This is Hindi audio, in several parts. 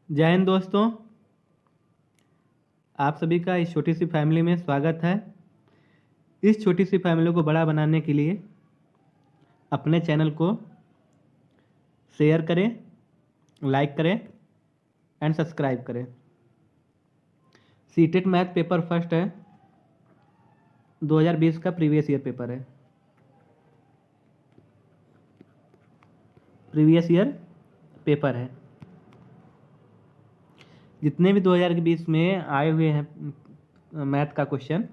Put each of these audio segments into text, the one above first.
जय हिंद दोस्तों, आप सभी का इस छोटी सी फैमिली में स्वागत है। इस छोटी सी फैमिली को बड़ा बनाने के लिए अपने चैनल को शेयर करें, लाइक करें एंड सब्सक्राइब करें। सीटेट मैथ पेपर फर्स्ट है, 2020 का प्रीवियस ईयर पेपर है। प्रीवियस ईयर पेपर है। जितने भी 2020 में आए हुए हैं मैथ का क्वेश्चन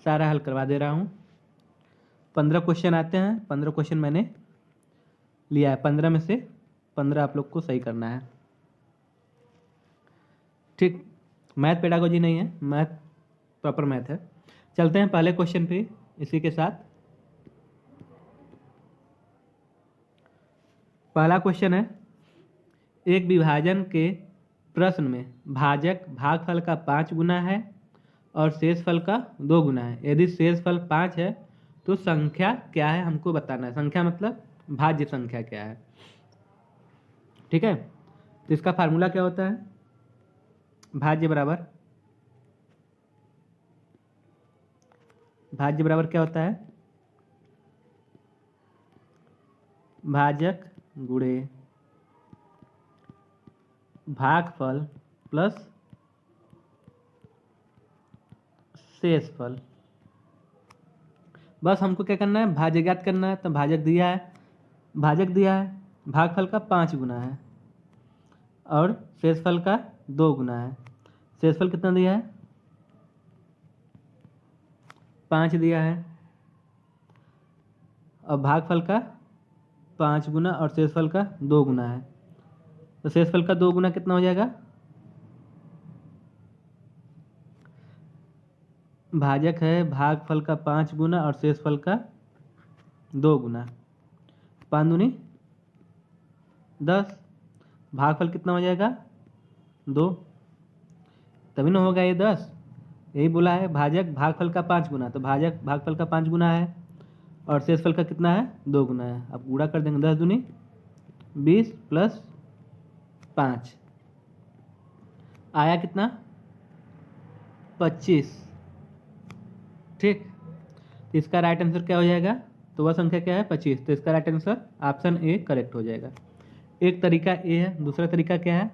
सारा हल करवा दे रहा हूँ। 15 क्वेश्चन आते हैं। 15 क्वेश्चन मैंने लिया है। 15 में से 15 आप लोग को सही करना है। ठीक, मैथ पेडागोजी नहीं है, मैथ प्रॉपर मैथ है। चलते हैं पहले क्वेश्चन पे। इसी के साथ पहला क्वेश्चन है, एक विभाजन के प्रश्न में भाजक भागफल का 5 गुना है और शेषफल का 2 गुना है। यदि शेषफल 5 है तो संख्या क्या है हमको बताना है। संख्या मतलब भाज्य संख्या क्या है। ठीक है, तो इसका फार्मूला क्या होता है? भाज्य बराबर क्या होता है? भाजक गुणे भागफल प्लस शेषफल। बस हमको क्या करना है? भाज्य ज्ञात करना है। तो भाजक दिया है, भागफल का 5 गुना है और शेषफल का 2 गुना है। शेषफल कितना दिया है? 5 दिया है और भागफल का 5 गुना और शेषफल का 2 गुना है। तो शेषफल का 2 गुना कितना हो जाएगा? भाजक है भागफल का 5 गुना और शेषफल का 2 गुना। 5 दूनी 10। भागफल कितना हो जाएगा? 2, तभी ना होगा ये 10। यही बोला है, भाजक भागफल का 5 गुना। तो भाजक भागफल का 5 गुना है और शेषफल का कितना है? 2 गुना है। अब गुणा कर देंगे। 10 दूनी 20 प्लस 5 आया कितना? 25। ठीक, तो इसका राइट आंसर क्या हो जाएगा? तो वह संख्या क्या है? 25। तो इसका right answer option A correct हो जाएगा। एक तरीका ए है। दूसरा तरीका क्या है?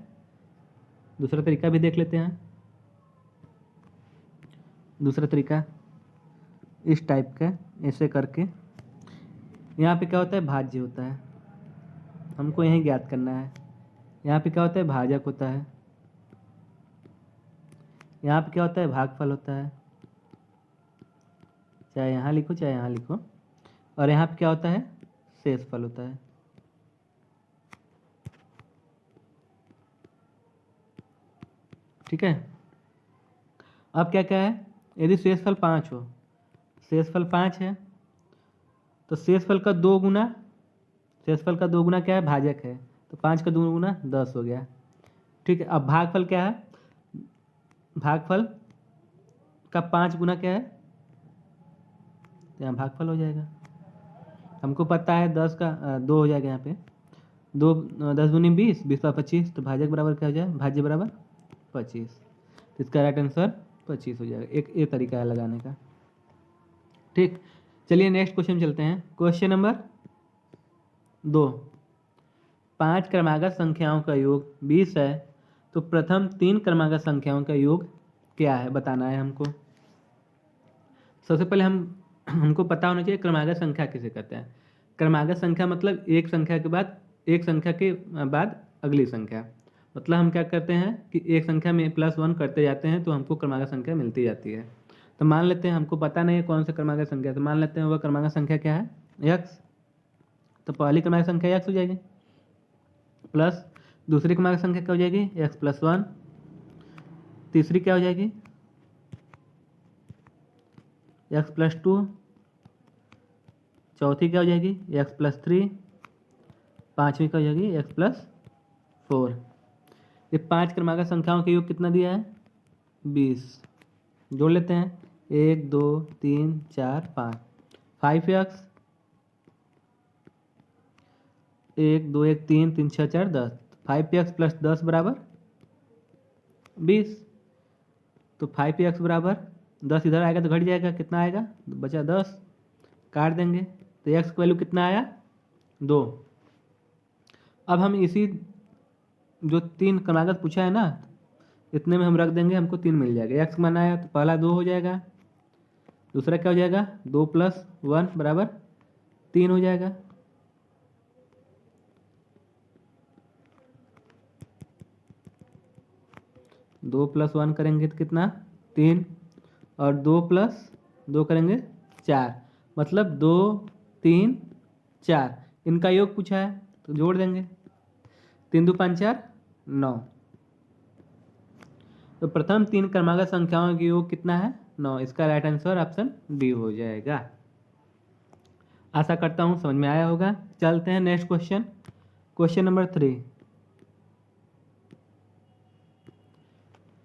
दूसरा तरीका भी देख लेते हैं। दूसरा तरीका इस टाइप का, ऐसे करके यहाँ पे क्या होता है? भाज्य होता है, हमको यही ज्ञात करना है। यहाँ पे क्या होता है? भाजक होता है। यहाँ पे क्या होता है? भागफल होता है। चाहे यहाँ लिखो चाहे यहाँ लिखो। और यहाँ पे क्या होता है? शेषफल होता है। ठीक है, अब क्या क्या है? यदि शेषफल 5 हो, शेषफल 5 है तो शेषफल का 2 गुना, शेषफल का 2 गुना क्या है? भाजक है। तो 5 का 2 गुना 10 हो गया। ठीक है, अब भागफल क्या है? भागफल का 5 गुना क्या है? तो यहाँ भागफल हो जाएगा। हमको पता है 10 का 2 हो जाएगा यहाँ पे। 2 10 दूनी 20, 20 का 25। तो भाजक बराबर क्या हो जाए? भाज्य बराबर 25। तो इसका राइट आंसर 25 हो जाएगा। एक ये तरीका है लगाने का। ठीक, चलिए नेक्स्ट क्वेश्चन चलते हैं। क्वेश्चन नंबर 2, 5 क्रमागत संख्याओं का योग 20 है तो प्रथम 3 क्रमागत संख्याओं का योग क्या है बताना है हमको। सबसे पहले हमको पता होना चाहिए क्रमागत संख्या किसे कहते हैं। क्रमागत संख्या मतलब एक संख्या के बाद अगली संख्या। मतलब हम क्या करते हैं कि एक संख्या में +1 करते जाते हैं तो हमको क्रमागत संख्या मिलती जाती है। तो मान लेते हैं हमको पता नहीं है कौन सा क्रमागत संख्या, तो मान लेते हैं वह क्रमागत संख्या क्या है? x। तो पहली क्रमागत संख्या x हो जाएगी, प्लस दूसरी क्रमागत संख्या क्या हो जाएगी? x+1। तीसरी क्या हो जाएगी? x+2। चौथी क्या हो जाएगी? x+3। पांचवी क्या हो जाएगी? x+4। ये 5 क्रमागत संख्याओं का योग कितना दिया है? 20। जोड़ लेते हैं। 1 2 3 4 5। 5x 1 2 1 3 3 6 4 10। 5x प्लस 10 बराबर 20। तो 5x बराबर 10 इधर आएगा तो घट जाएगा, कितना आएगा, बचा 10, काट देंगे तो x का वैल्यू कितना आया 2। अब हम इसी जो 3 क्रमागत पूछा है ना, इतने में हम रख देंगे, हमको 3 मिल जाएगा। x मान आया तो पहला 2 हो जाएगा, दूसरा क्या हो जाएगा 2 प्लस 1 बराबर 3 हो जाएगा। दो प्लस 1 करेंगे तो कितना 3, और 2 प्लस 2 करेंगे 4, मतलब 2 3 4, इनका योग पूछा है तो जोड़ देंगे, 3 2 5 4 9। तो प्रथम 3 क्रमागत संख्याओं का योग कितना है 9। इसका राइट आंसर ऑप्शन डी हो जाएगा। आशा करता हूँ समझ में आया होगा। चलते हैं नेक्स्ट क्वेश्चन, क्वेश्चन नंबर 3।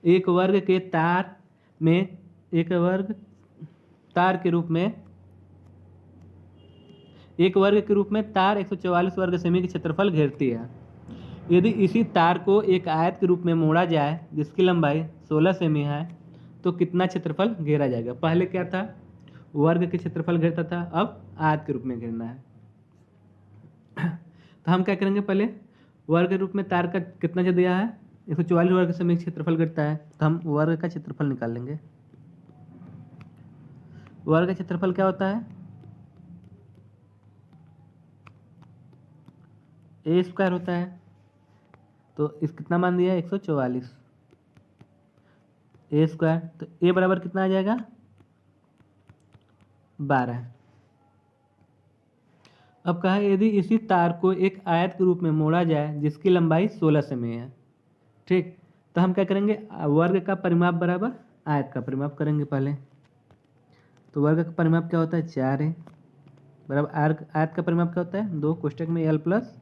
एक वर्ग के तार में एक वर्ग तार के रूप में एक वर्ग के रूप में तार 144 वर्ग सेमी की क्षेत्रफल घेरती है। यदि इसी तार को एक आयत के रूप में मोड़ा जाए जिसकी लंबाई 16 सेमी है तो कितना क्षेत्रफल घेरा जाएगा। पहले क्या था, वर्ग के क्षेत्रफल घेरता था, अब आयत के रूप में घेरना है। तो हम क्या करेंगे, पहले वर्ग के रूप में तार का कितना जो दिया है 144 वर्ग सेमी क्षेत्रफल घेरता है, तो हम वर्ग का क्षेत्रफल निकाल लेंगे। वर्ग का क्षेत्रफल क्या होता है, ए स्क्वायर होता है। तो इस कितना मान दिया 144 ए स्क्वायर, तो ए बराबर कितना आ जाएगा 12। अब कहा यदि इसी तार को एक आयत के रूप में मोड़ा जाए जिसकी लंबाई 16 सेमी है, ठीक, तो हम क्या करेंगे, वर्ग का परिमाप बराबर आयत का परिमाप करेंगे पहले। तो वर्ग का परिमाप क्या होता है 4 है बराबर आयत का परिमाप क्या होता है 2 कोष्टक में l प्लस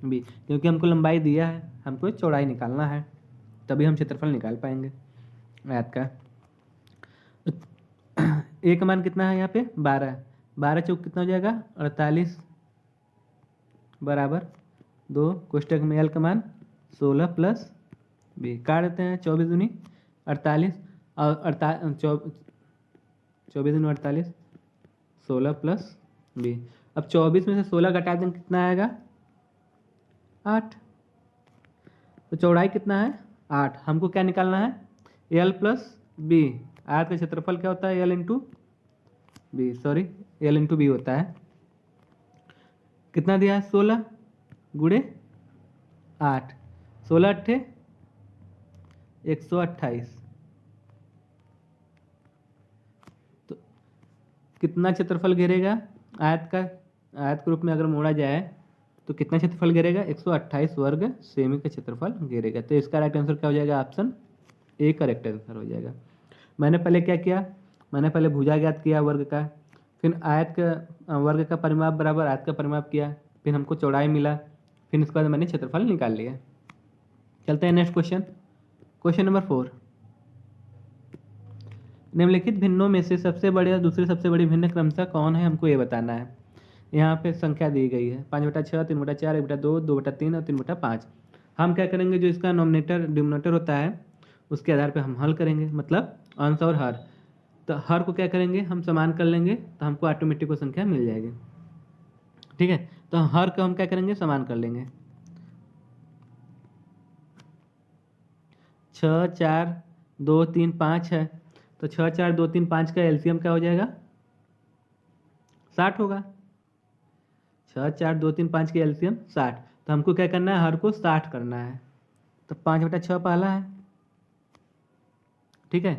बी, क्योंकि हमको लंबाई दिया है, हमको चौड़ाई निकालना है, तभी हम क्षेत्रफल निकाल पाएंगे आयत का। ए का मान कितना है यहाँ पे 12, 12 चौक कितना हो जाएगा 48 बराबर 2 कोष्टक में l का मान 16 प्लस बी, काट देते हैं 24 दूनी 48 और 24 दूनी 48 16 प्लस बी। अब 24 में से 16 घटा दें कितना आएगा 8। तो चौड़ाई कितना है 8, हमको क्या निकालना है l प्लस बी। आयत का क्षेत्रफल क्या होता है l into B, sorry l into B होता है। कितना दिया है 16 गुणे 8, 16 अट्ठे 128। तो कितना क्षेत्रफल घेरेगा आयत का, आयत के रूप में अगर मोड़ा जाए तो कितना क्षेत्रफल घेरेगा 128 वर्ग सेमी का क्षेत्रफल घेरेगा। तो इसका राइट आंसर क्या हो जाएगा ऑप्शन ए करेक्ट आंसर हो जाएगा। मैंने पहले क्या किया, मैंने पहले भुजा ज्ञात किया वर्ग का, फिर आयत का वर्ग का परिमाप बराबर आयत का परिमाप किया, फिर हमको चौड़ाई मिला, फिर इसके बाद मैंने क्षेत्रफल निकाल लिया। चलते हैं नेक्स्ट क्वेश्चन, क्वेश्चन नंबर 4। निम्नलिखित भिन्नों में से सबसे बड़े और दूसरे सबसे बड़ी भिन्न क्रमशः कौन है, हमको ये बताना है। यहाँ पे संख्या दी गई है 5/6, 3/4, 1/2, 2/3 और 3/5। हम क्या करेंगे, जो इसका नॉमिनेटर डिनोमिनेटर होता है उसके आधार पे हम हल करेंगे, मतलब अंश और हर। तो हर को क्या करेंगे हम समान कर लेंगे तो हमको ऑटोमेटिक वो संख्या मिल जाएगी, ठीक है। तो हर को हम क्या करेंगे समान कर लेंगे। 6 4 2 3 5 है, तो 6 4 2 3 5 का एलसीएम क्या हो जाएगा 60 होगा। 6 4 2 3 5 के एलसीएम 60, तो हमको क्या करना है हर को 60 करना है। तो 5/6 पहला है, ठीक है।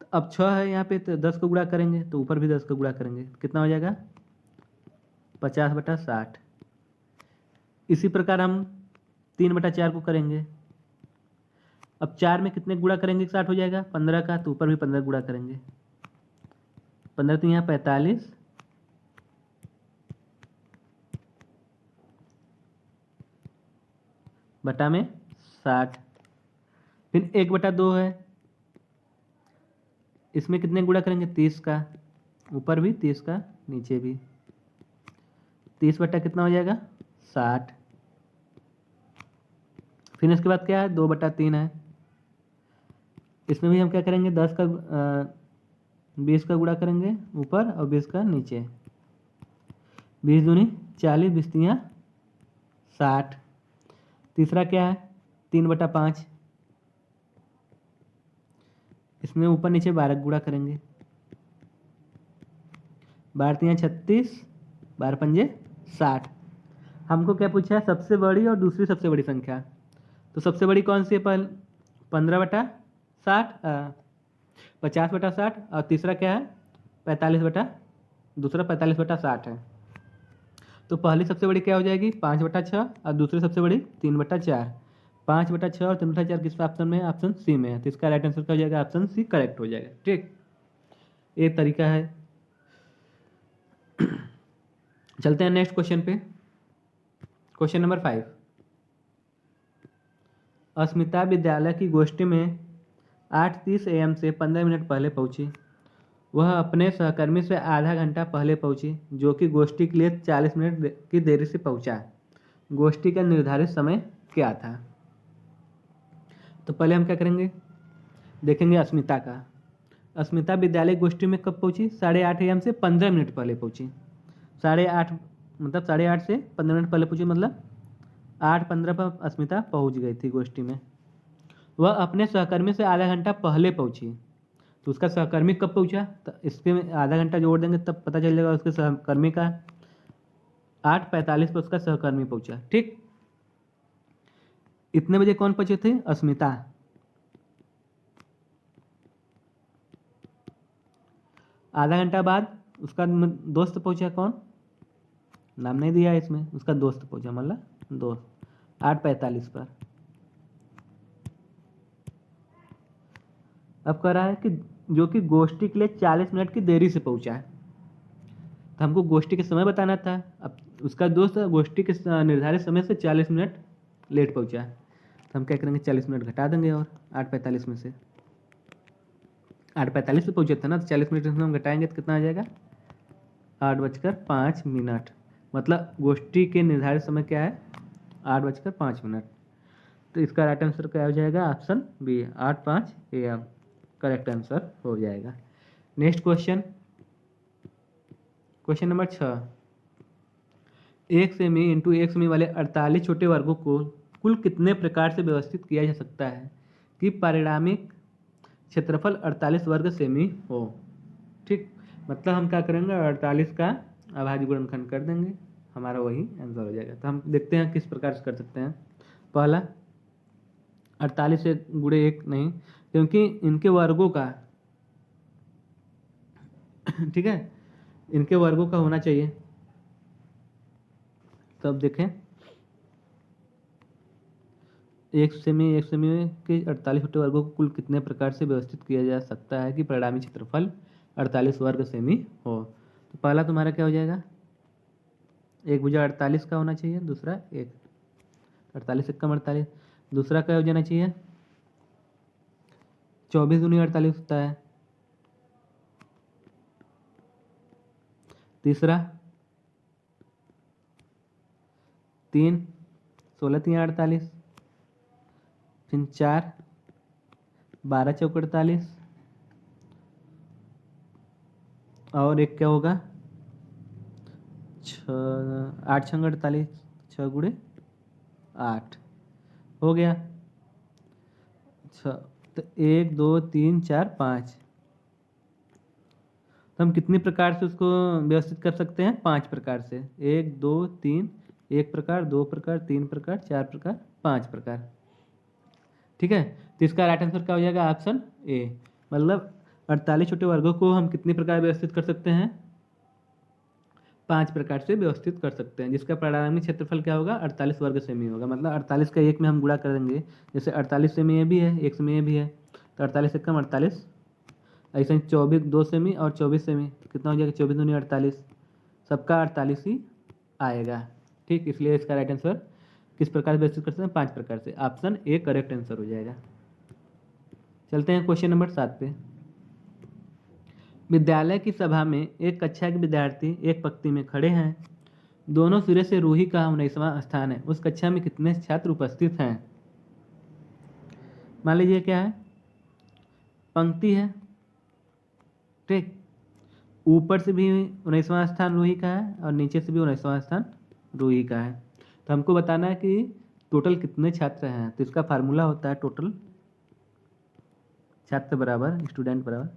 तो अब 6 है यहाँ पे, तो 10 को गुणा करेंगे तो ऊपर भी 10 को गुणा करेंगे, कितना हो जाएगा 50/60। इसी प्रकार हम 3/4 को करेंगे। अब 4 में कितने गुणा करेंगे 60 हो जाएगा 15 का, तो ऊपर भी 15 गुणा करेंगे, 15 तो यहाँ 45 बटा में 60। फिर 1/2 है, इसमें कितने गुणा करेंगे 30 का, ऊपर भी 30 का नीचे भी, 30 बटा कितना हो जाएगा 60। फिर इसके बाद क्या है, 2/3 है। इसमें भी हम क्या करेंगे, 20 का गुणा करेंगे ऊपर और 20 का नीचे। 20 दूनी 40, 20 तियाँ 60। तीसरा क्या है, 3/5। इसमें ऊपर नीचे 12 का गुणा करेंगे। 12 तियाँ 36, 12 पंजे 60। हमको क्या पूछा है, सबसे बड़ी और दूसरी सबसे बड़ी संख्या। तो सबसे बड़ी कौन सी है, 15/60, 50/60, और तीसरा क्या है, 45/60 है। तो पहली सबसे बड़ी क्या हो जाएगी, 5/6, और दूसरी सबसे बड़ी 3/4। 5/6 और 3/4 किस ऑप्शन में है, ऑप्शन सी में है। तो इसका राइट आंसर क्या हो जाएगा, ऑप्शन सी करेक्ट हो जाएगा। ठीक, एक तरीका है। चलते हैं नेक्स्ट क्वेश्चन पे। Question number 5। अस्मिता विद्यालय की गोष्ठी में 8:30 AM से 15 मिनट पहले पहुंची। वह अपने सहकर्मी से आधा घंटा पहले पहुंची, जो कि गोष्ठी के लिए 40 मिनट की देरी से पहुंचा। गोष्ठी का निर्धारित समय क्या था। तो पहले हम क्या करेंगे, देखेंगे अस्मिता का। अस्मिता विद्यालय गोष्ठी में कब पहुंची, 8:30 AM से 15 मिनट पहले पहुंची। 8:30 मतलब 8:30 से 15 मिनट पहले पहुंची, मतलब 8:15 पर अस्मिता पहुंच गई थी गोष्ठी में। वह अपने सहकर्मी से आधा घंटा पहले पहुंची। तो उसका सहकर्मी कब पहुंचा, तो इसके में आधा घंटा जोड़ देंगे तब पता चल जाएगा उसके सहकर्मी का। 8:45 पर उसका सहकर्मी पहुंचा। ठीक, इतने बजे कौन पहुंचे थे, अस्मिता। आधा घंटा बाद उसका दोस्त पहुंचा, कौन, नाम नहीं दिया है इसमें, उसका दोस्त पहुंचा, मतलब दोस्त 8:45 पर। अब कह रहा है कि जो कि गोष्ठी के लिए 40 मिनट की देरी से पहुंचा है। तो हमको गोष्ठी के समय बताना था। अब उसका दोस्त गोष्ठी के निर्धारित समय से 40 मिनट लेट पहुंचा है। तो हम क्या करेंगे, 40 मिनट घटा देंगे और 8:45 में से। 8:45 से पहुंचे थे ना, तो 40 मिनट में हम घटाएंगे तो कितना आ जाएगा, 8:05। मतलब गोष्ठी के निर्धारित समय क्या है, 8:05। तो इसका राइट आंसर क्या हो जाएगा, option B, 8:05 AM correct answer हो जाएगा। Next question, question number 6। 1 सेमी इंटू 1 सेमी वाले 48 छोटे वर्गों को कुल कितने प्रकार से व्यवस्थित किया जा सकता है कि पारिणामिक क्षेत्रफल 48 वर्ग सेमी हो। ठीक, मतलब हम क्या करेंगे, 48 का अभाज्य गुणनखंड कर देंगे, हमारा वही आंसर हो जाएगा। तो हम देखते हैं किस प्रकार से कर सकते हैं। पहला, 48 से गुणे 1 नहीं, क्योंकि इनके वर्गों का ठीक है, इनके वर्गों का होना चाहिए। तब देखें, 1 सेमी के 48 छोटे वर्गों को कुल कितने प्रकार से व्यवस्थित किया जा सकता है कि परिणामी क्षेत्रफल 48 वर्ग सेमी हो। तो पहला तुम्हारा क्या हो जाएगा, एक भुजा 48 का होना चाहिए, दूसरा 48 से कम 48। दूसरा क्या हो जाना चाहिए, 24 दूनी 48 होता है। तीसरा 3, 16 3 48। फिर 4, 12 चौक 48। और एक क्या होगा, 8 छंग 48, 6 गुणे 8 हो गया। अच्छा, तो 1 2 3 4 5। तो हम कितने प्रकार से उसको व्यवस्थित कर सकते हैं, 5 प्रकार से। 1 2 3, 1 प्रकार, 2 प्रकार, 3 प्रकार, 4 प्रकार, 5 प्रकार। ठीक है, तो इसका राइट आंसर क्या हो जाएगा, ऑप्शन ए। मतलब 48 छोटे वर्गों को हम कितने प्रकार व्यवस्थित कर सकते हैं, 5 प्रकार से व्यवस्थित कर सकते हैं, जिसका परिणामी क्षेत्रफल क्या होगा, 48 वर्ग सेमी होगा। मतलब 48 का 1 में हम गुणा कर देंगे, जैसे 48 सेमी ये भी है, 1 सेमी ये भी है, तो 48 से कम 48। ऐसे 24 2 सेमी और 24 सेमी कितना हो जाएगा, 24 दूनी 48, सबका 48 ही आएगा। ठीक, इसलिए इसका राइट आंसर किस प्रकार से व्यवस्थित कर सकते हैं, 5 प्रकार से। ऑप्शन ए करेक्ट आंसर हो जाएगा। चलते हैं क्वेश्चन नंबर 7 पे। विद्यालय की सभा में एक कक्षा के विद्यार्थी एक पंक्ति में खड़े हैं। दोनों सिरे से रूही का 19वां स्थान है। उस कक्षा में कितने छात्र उपस्थित हैं। मान लीजिए क्या है, पंक्ति है, ठीक, ऊपर से भी 19वां स्थान रूही का है और नीचे से भी 19वां स्थान रूही का है। तो हमको बताना है कि टोटल कितने छात्र हैं। तो इसका फार्मूला होता है टोटल छात्र बराबर स्टूडेंट बराबर,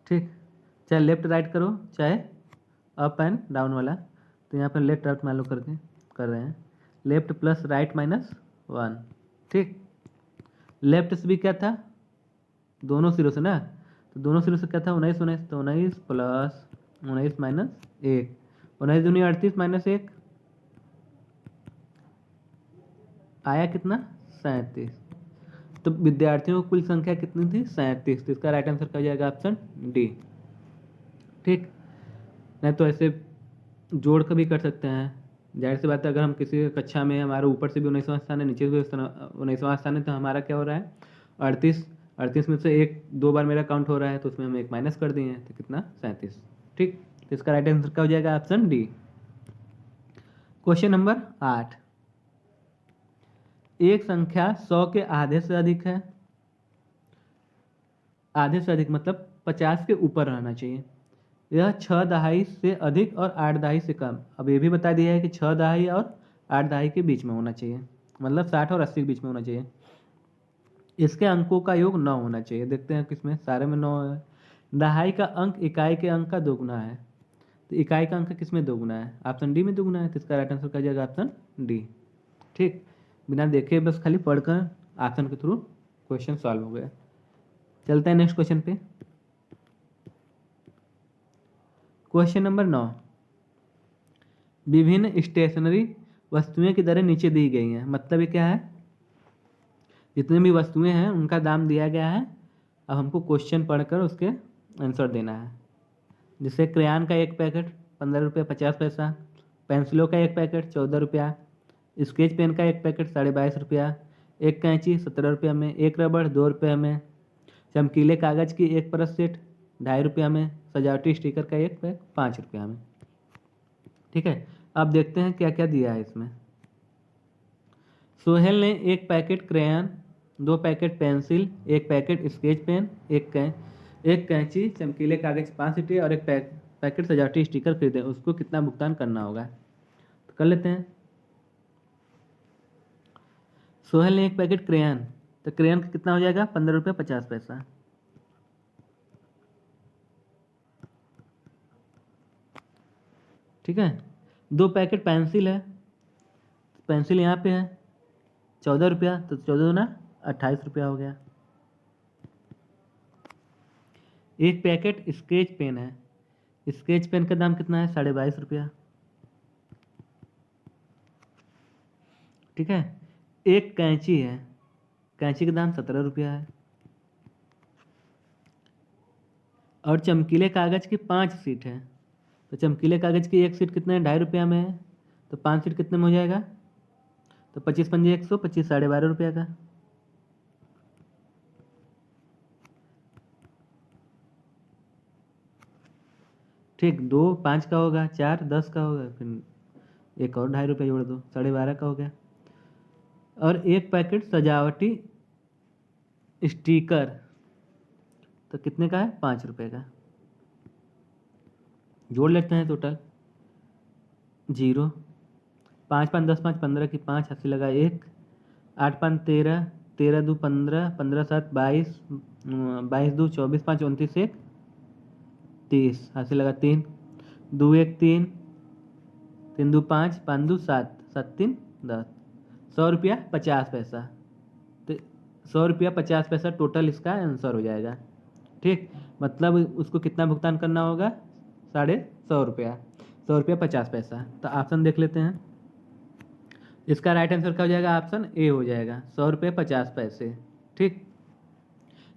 ठीक, चाहे लेफ्ट राइट करो चाहे अप एंड डाउन वाला। तो यहाँ पर लेफ्ट राइट मान लो करके कर रहे हैं, लेफ्ट प्लस राइट -1, ठीक। लेफ्ट से भी क्या था, दोनों सिरों से ना, तो दोनों सिरों से क्या था 19 19, तो 19 प्लस 19 -1, 19 दूनी 38 -1 आया कितना 37। तो विद्यार्थियों की कुल संख्या कितनी थी 37। तो इसका राइट आंसर क्या हो जाएगा ऑप्शन डी, ठीक। नहीं तो ऐसे जोड़ कर भी कर सकते हैं, जाहिर सी बात है, अगर हम किसी कक्षा में हमारे ऊपर से भी 19वां स्थान है नीचे से भी 19वां स्थान है, तो हमारा क्या हो रहा है 38, 38 में से एक दो बार मेरा काउंट हो रहा है, तो उसमें हम एक माइनस कर दिए हैं, तो कितना 37, ठीक। तो इसका राइट आंसर क्या हो जाएगा ऑप्शन डी। क्वेश्चन नंबर 8, एक संख्या 100 के आधे से अधिक है, आधे से अधिक मतलब 50 के ऊपर रहना चाहिए, यह 6 दहाई से अधिक और 8 दहाई से कम। अब ये भी बता दिया है कि 6 दहाई और 8 दहाई के बीच में होना चाहिए, मतलब 60 और 80 के बीच में होना चाहिए। इसके अंकों का योग 9 होना चाहिए। देखते हैं किसमें, सारे में 9 है। दहाई का अंक इकाई के अंक का दोगुना है, तो इकाई का अंक किसमें दोगुना है, ऑप्शन डी में दोगुना है। तो इसका राइट आंसर क्या जाएगा ऑप्शन डी, ठीक। बिना देखे बस खाली पढ़कर ऑप्शन के थ्रू क्वेश्चन सॉल्व हो गया। चलते हैं नेक्स्ट क्वेश्चन पे। क्वेश्चन नंबर 9, विभिन्न स्टेशनरी वस्तुएं की दरें नीचे दी गई हैं। मतलब ये क्या है, जितने भी वस्तुएं हैं उनका दाम दिया गया है, अब हमको क्वेश्चन पढ़कर उसके आंसर देना है। जैसे क्रेयॉन का एक पैकेट 15 रुपये 50 पैसा, पेंसिलों का एक पैकेट 14 रुपया, स्केच पेन का एक पैकेट 22.5 रुपया, एक कैंची 17 रुपया में, एक रबड़ 2 रुपये में, चमकीले कागज़ की एक परत सेट 2.5 रुपया में, सजावटी स्टिकर का एक पैक 5 रुपया में, ठीक है। अब देखते हैं क्या क्या दिया है इसमें। सोहेल ने एक पैकेट क्रेयॉन, 2 पैकेट पेंसिल, एक पैकेट स्केच पेन, एक कैंची, चमकीले कागज 5 सीटें और एक पैकेट सजावटी स्टिकर खरीदे। उसको कितना भुगतान करना होगा, तो कर लेते हैं। सोहेल ने एक पैकेट क्रेयॉन, तो क्रेयॉन का कितना हो जाएगा 15 रुपये 50 पैसा, ठीक है। 2 पैकेट पेंसिल है, पेंसिल यहाँ पे है 14 रुपया, तो 14 दूना 28 रुपया हो गया। एक पैकेट स्केच पेन है, स्केच पेन का दाम कितना है 22.5 रुपया, ठीक है। एक कैंची है, कैंची का दाम 17 रुपया है, और चमकीले कागज की 5 सीट है, तो चमकीले कागज की एक सीट कितने 2.5 रुपया में है, तो 5 सीट कितने में हो जाएगा, तो 25 पंजे 100, 25 12.5 रुपया का, ठीक। 2 5 का होगा, 4 10 का होगा, फिर एक और 2.5 रुपया जोड़ दो, 12.5 का हो गया। और एक पैकेट सजावटी स्टिकर, तो कितने का है 5 रुपये का, जोड़ लेते हैं टोटल 0, 5 5 10 5 15 की 5 हाथ से लगा 1, 8 5 13, 13 2 15, 15 7 22, 22 2 24, 5 29 1 30 हाथ से लगा 3, 2 1 3, 3 2 5, 5 2 7, 7 3 10, 100 रुपया 50 पैसा। तो 100 रुपया 50 पैसा टोटल इसका आंसर हो जाएगा, ठीक। मतलब उसको कितना भुगतान करना होगा 150 रुपया, 100 रुपया 50 पैसा। तो ऑप्शन देख लेते हैं, इसका राइट आंसर क्या हो जाएगा, ऑप्शन ए हो जाएगा 100 रुपये 50 पैसे, ठीक।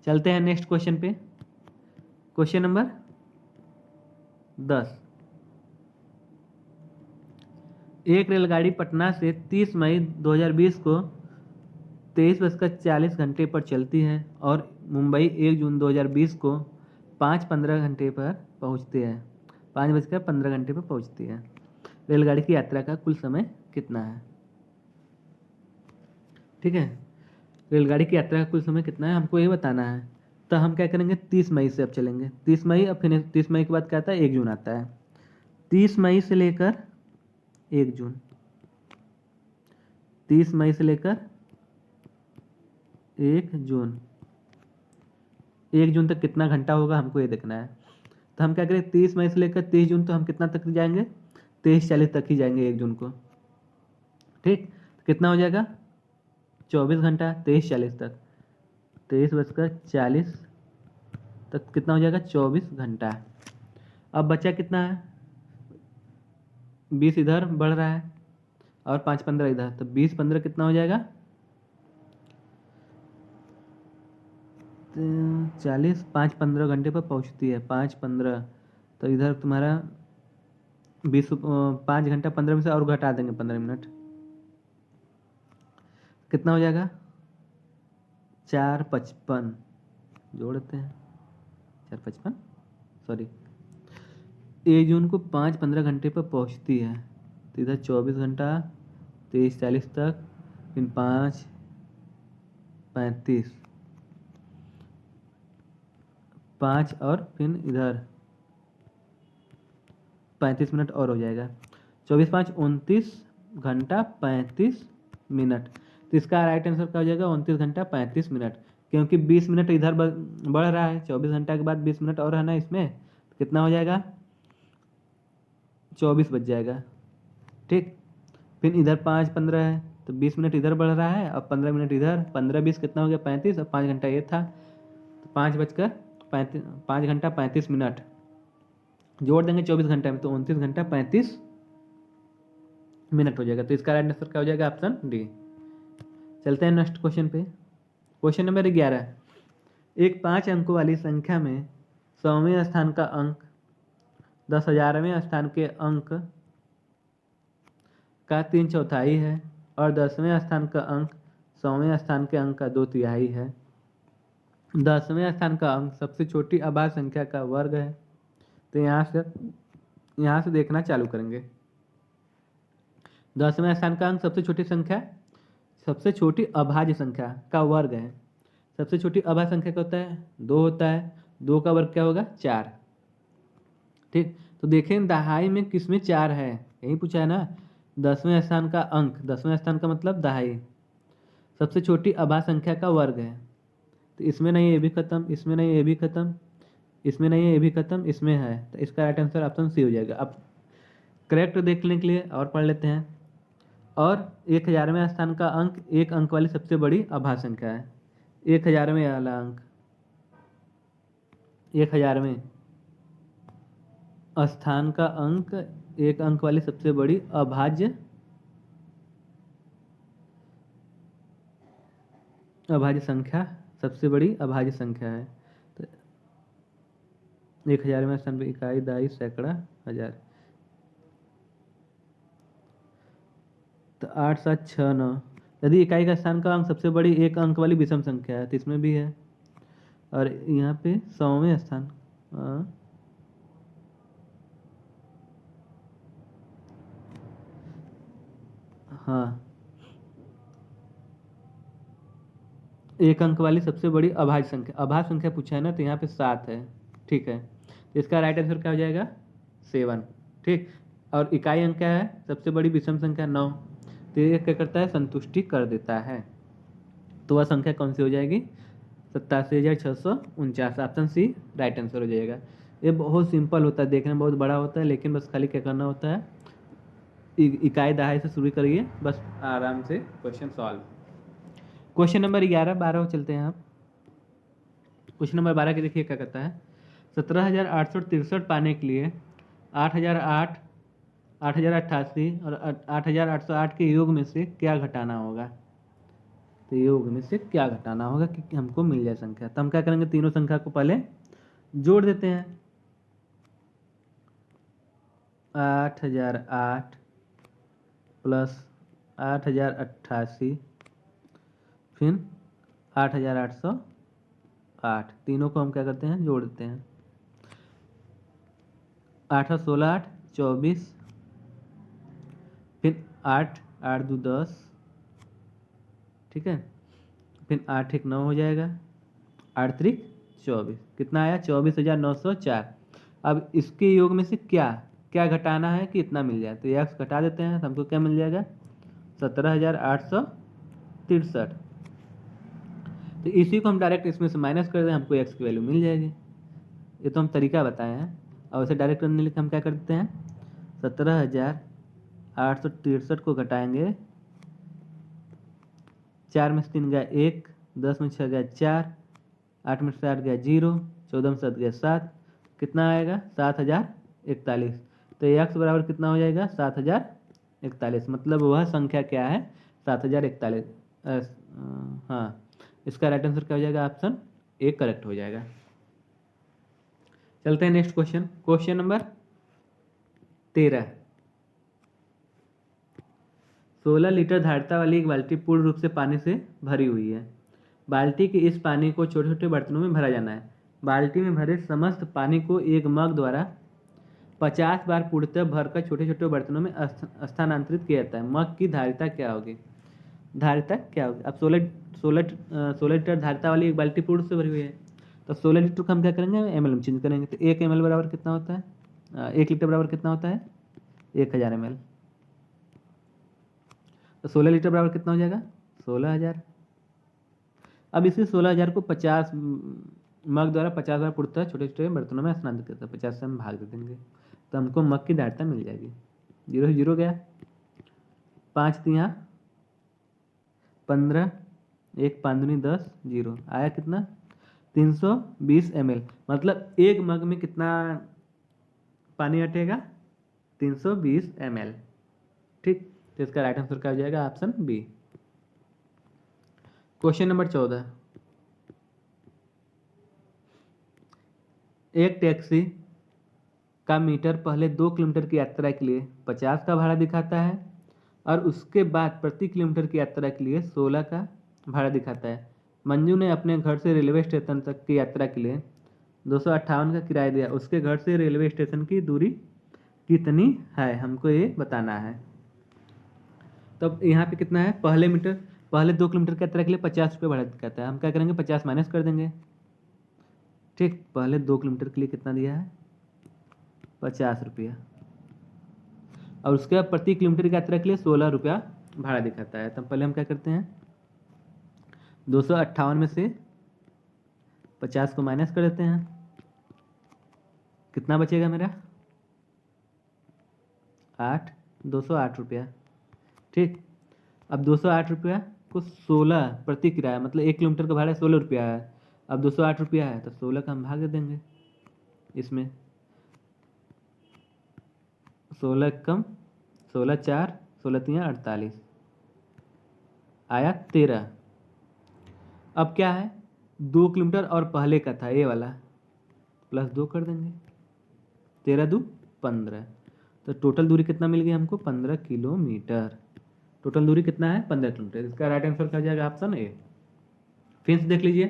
चलते हैं नेक्स्ट क्वेश्चन पे। क्वेश्चन नंबर 10, एक रेलगाड़ी पटना से 30 मई 2020 को 23:40 पर चलती है और मुंबई 1 जून 2020 को 5:15 पर पहुंचती है, 5:15 पर पहुंचती है। रेलगाड़ी की यात्रा का कुल समय कितना है, ठीक है। रेलगाड़ी की यात्रा का कुल समय कितना है हमको ये बताना है। तो हम क्या करेंगे, 30 मई से अब चलेंगे। 30 मई, अब फिर 30 मई के बाद क्या आता है, 1 जून आता है। 30 मई से लेकर 1 जून, 30 मई से लेकर 1 जून, 1 जून तक कितना घंटा होगा हमको ये देखना है। तो हम क्या करें, 30 मई से लेकर 30 जून तो हम कितना तक जाएंगे, 23:40 तक ही जाएंगे 1 जून को। ठीक, तो कितना हो जाएगा, 24 घंटा 23:40 तक, 23:40 तक कितना हो जाएगा, 24 घंटा। अब बचा कितना है, 20 इधर बढ़ रहा है और 5-15 इधर, तो 20-15 कितना हो जाएगा, 40, 5-15 घंटे पर पहुंचती है, 5-15, तो इधर तुम्हारा 20, 5 घंटा 15 मिनट से और घटा देंगे 15 मिनट, कितना हो जाएगा, 4:55 जोड़ते हैं, 4:55, सॉरी, 1 जून को 5-15 घंटे पर पहुंचती है, तो इधर 24 घंटा 23:40 तक, फिर 5:35, 5 और फिर इधर 35 मिनट और हो जाएगा, 24-5 29 घंटा 35 मिनट। तो इसका राइट आंसर क्या हो जाएगा, 29 घंटा 35 मिनट, क्योंकि 20 मिनट इधर बढ़ रहा है, 24 घंटा के बाद 20 मिनट और है ना इसमें, तो कितना हो जाएगा, 24 बच जाएगा। ठीक, फिर इधर 5-15 है, तो 20 मिनट इधर बढ़ रहा है, अब 15 मिनट इधर, 15-20 कितना हो गया, 35, अब 5 घंटा ये था, तो 5 घंटा 35 मिनट जोड़ देंगे 24 घंटे में, तो 29 घंटा 35 मिनट हो जाएगा। तो इसका राइट आंसर क्या हो जाएगा, ऑप्शन डी। चलते हैं नेक्स्ट क्वेश्चन पे। क्वेश्चन नंबर 11, एक 5 अंकों वाली संख्या में 100वें स्थान का अंक 10,000वें स्थान के अंक का 3/4 है और 10वें स्थान का अंक 100वें स्थान के अंक का 2/3 है। 10वें स्थान का अंक सबसे छोटी अभाज्य संख्या का वर्ग है। तो यहाँ से देखना चालू करेंगे। 10वें स्थान का अंक सबसे छोटी संख्या, सबसे छोटी अभाज्य संख्या का वर्ग है। सबसे छोटी अभाज्य संख्या क्या होता है, 2 होता है, 2 का वर्ग क्या होगा, 4। ठीक, तो देखें दहाई में किसमें 4 है, यही पूछा है ना। 10वें स्थान का अंक, 10वें स्थान का मतलब दहाई, सबसे छोटी अभाज्य संख्या का वर्ग है। तो इसमें नहीं ये भी खत्म, इसमें नहीं ये भी खत्म, इसमें नहीं ये भी खत्म, इसमें है, तो इसका राइट आंसर ऑप्शन सी हो जाएगा। अब करेक्ट देखने के लिए और पढ़ लेते हैं। और 1000वें स्थान का अंक 1 अंक वाली सबसे बड़ी अभाज्य संख्या है। 1000वें वाला अंक, 1000वें स्थान का अंक 1 अंक वाली सबसे बड़ी अभाज्य संख्या, सबसे बड़ी अभाज्य संख्या है। तो 1000वें स्थान पे इकाई, दहाई, सैकड़ा, हजार, तो 8, 7, 6, 9। यदि इकाई का स्थान का अंक सबसे बड़ी 1 अंक वाली विषम संख्या है, तो इसमें भी है। और यहाँ पे 100वें स्थान, हाँ, 1 अंक वाली सबसे बड़ी अभाज्य संख्या, अभाज्य संख्या पूछा है ना, तो यहाँ पे 7 है। ठीक है, तो इसका राइट आंसर क्या हो जाएगा, 7। ठीक, और इकाई अंक क्या है, सबसे बड़ी विषम संख्या 9, तो ये क्या करता है, संतुष्टि कर देता है। तो वह संख्या कौन सी हो जाएगी, 87,649, ऑप्शन सी राइट आंसर हो जाएगा। ये बहुत सिंपल होता है, देखने में बहुत बड़ा होता है, लेकिन बस खाली क्या करना होता है, इकाई दहाई से शुरू करिए, बस आराम से क्वेश्चन सॉल्व। क्वेश्चन नंबर 11, 12 चलते हैं आप। क्वेश्चन नंबर 12 के देखिए क्या कहता है, 17,863 पाने के लिए 8,008, 8,088 और 8,808 के योग में से क्या घटाना होगा। तो योग में से क्या घटाना होगा कि हमको मिल जाए संख्या। तो हम क्या करेंगे, तीनों संख्या को पहले जोड़ देते हैं। 8,008 प्लस 8,088 फिर 8,808, तीनों को हम क्या करते हैं, जोड़ देते हैं। 8 और 16, 8, 24, फिर 8, 8 2 10, ठीक है, फिर 8 एक 9 हो जाएगा, 8 त्रिक 24, कितना आया 24,904। अब इसके योग में से क्या क्या घटाना है कि इतना मिल जाए, तो एक्स घटा देते हैं तो हमको क्या मिल जाएगा 17,863। तो इसी को हम डायरेक्ट इसमें से माइनस कर दें, हमको एक्स की वैल्यू मिल जाएगी। ये तो हम तरीका बताए हैं। और वैसे डायरेक्ट करने के लिए हम क्या करते हैं, 17,863 को घटाएंगे, 4 में से 3 गया 1, 10 में 6 गया 4, 8 में से 8 गया 0, 14 में 7 गया 7, कितना आएगा 7,041। तो एक्स बराबर कितना हो जाएगा 7,041, मतलब वह संख्या क्या है 7,041। हाँ, इसका राइट आंसर क्या हो जाएगा, ऑप्शन ए करेक्ट हो जाएगा। चलते हैं next question, question number 13। 16 litre धारिता वाली एक बाल्टी पूर्ण रूप से पानी से भरी हुई है। बाल्टी के इस पानी को छोटे छोटे बर्तनों में भरा जाना है। बाल्टी में भरे समस्त पानी को एक मग द्वारा 50 बार पूर्णतः भरकर छोटे छोटे बर्तनों में स्थानांतरित किया जाता है। मग की धारिता क्या होगी, धारिता क्या होगी। अब 16 लीटर धारिता वाली एक बाल्टी पूर्ण से भरी हुई है, तो 16 लीटर को हम क्या करेंगे एम एल में चेंज करेंगे। तो 1 ml बराबर कितना होता है, 1 लीटर बराबर कितना होता है 1000 ml। तो 16 लीटर बराबर कितना हो जाएगा 16,000। अब इसी 16,000 को 50 मग द्वारा 50 बार पूर्णतः छोटे छोटे बर्तनों में स्नानांतरित करता है, 50 से हम भाग दे देंगे तो हमको मग की धारिता मिल जाएगी। 0 0 गया, 5 3 15, 1 5 दूनी 10, 0 आया कितना 320 ml। मतलब एक मग में कितना पानी हटेगा 320 ml। ठीक, तो इसका राइट आंसर क्या हो जाएगा ऑप्शन बी। Question number 14। एक टैक्सी का मीटर पहले 2 किलोमीटर की यात्रा के लिए 50 का भाड़ा दिखाता है और उसके बाद प्रति किलोमीटर की यात्रा के लिए 16 का भाड़ा दिखाता है। मंजू ने अपने घर से रेलवे स्टेशन तक की यात्रा के लिए 258 का किराया दिया। उसके घर से रेलवे स्टेशन की दूरी कितनी है, हमको ये बताना है। तब यहाँ पे कितना है, पहले 2 किलोमीटर की यात्रा के लिए 50 रुपये भाड़ा दिखाता है। हम क्या करेंगे 50 माइनस कर देंगे। ठीक, पहले 2 किलोमीटर के लिए कितना दिया है 50 रुपया, और उसके बाद प्रति किलोमीटर की यात्रा के लिए 16 रुपया भाड़ा दिखाता है। तब पहले हम क्या करते हैं 258 में से 50 को माइनस कर देते हैं, कितना बचेगा मेरा 8, 208 रुपया। ठीक, अब 208 रुपया को 16 प्रति किराया, मतलब 1 किलोमीटर का भाड़ा 16 रुपया है। अब 208 रुपया है तो 16 का हम भाग दे देंगे इसमें, 16 कम 16 4 16 3 48, आया 13। अब क्या है 2 किलोमीटर और पहले का था ये वाला, प्लस 2 कर देंगे, 13 2 15, तो टोटल दूरी कितना मिल गई हमको 15 किलोमीटर। टोटल दूरी कितना है 15 किलोमीटर। इसका राइट आंसर क्या हो जाएगा ऑप्शन ए। फिर से देख लीजिए,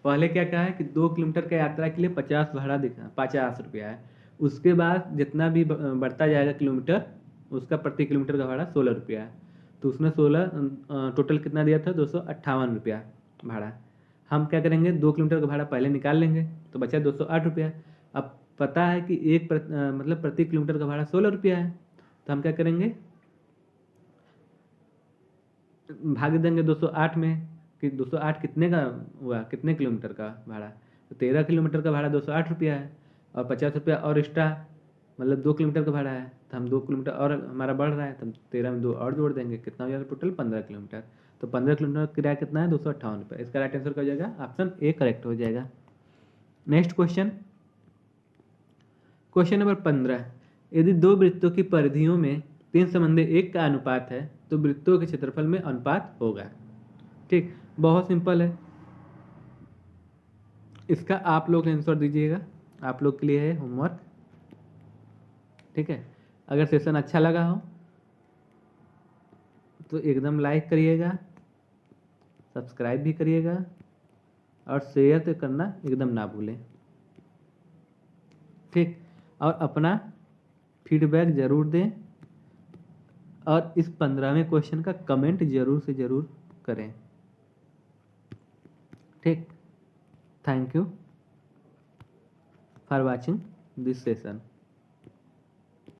पहले क्या कहा है कि 2 किलोमीटर का यात्रा के लिए 50 भाड़ा दिखा 50 रुपया है। उसके बाद जितना भी बढ़ता जाएगा किलोमीटर उसका प्रति किलोमीटर का भाड़ा 16 रुपया है। तो उसने 16 टोटल कितना दिया था 258 रुपया भाड़ा। हम क्या करेंगे 2 किलोमीटर का भाड़ा पहले निकाल लेंगे तो बचा 208 रुपया। अब पता है कि मतलब प्रति किलोमीटर का भाड़ा 16 रुपया है, तो हम क्या करेंगे भाग देंगे 208 में कि 208 कितने का हुआ, कितने किलोमीटर का भाड़ा, तो 13 किलोमीटर का भाड़ा 208 रुपया है और 50 रुपया और एक्स्ट्रा, मतलब 2 किलोमीटर का भाड़ा है तो हम 2 किलोमीटर और हमारा बढ़ रहा है तो हम 13 में 2 और जोड़ देंगे, कितना हो जाएगा टोटल 15 किलोमीटर। तो 15 किलोमीटर का किराया कितना है 258 रुपये। इसका राइट आंसर क्या हो जाएगा ऑप्शन ए करेक्ट हो जाएगा। Next question, question number 15। यदि दो वृत्तों की परिधियों में 3 संबंधी 1 का अनुपात है तो वृत्तों के क्षेत्रफल में अनुपात होगा। ठीक, बहुत सिंपल है, इसका आप लोग आंसर दीजिएगा, आप लोग के लिए है होमवर्क। ठीक है, अगर सेशन अच्छा लगा हो तो एकदम लाइक करिएगा, सब्सक्राइब भी करिएगा और शेयर तो करना एकदम ना भूलें। ठीक, और अपना फीडबैक ज़रूर दें और इस 15वें क्वेश्चन का कमेंट ज़रूर से ज़रूर करें। ठीक, thank you for watching this session.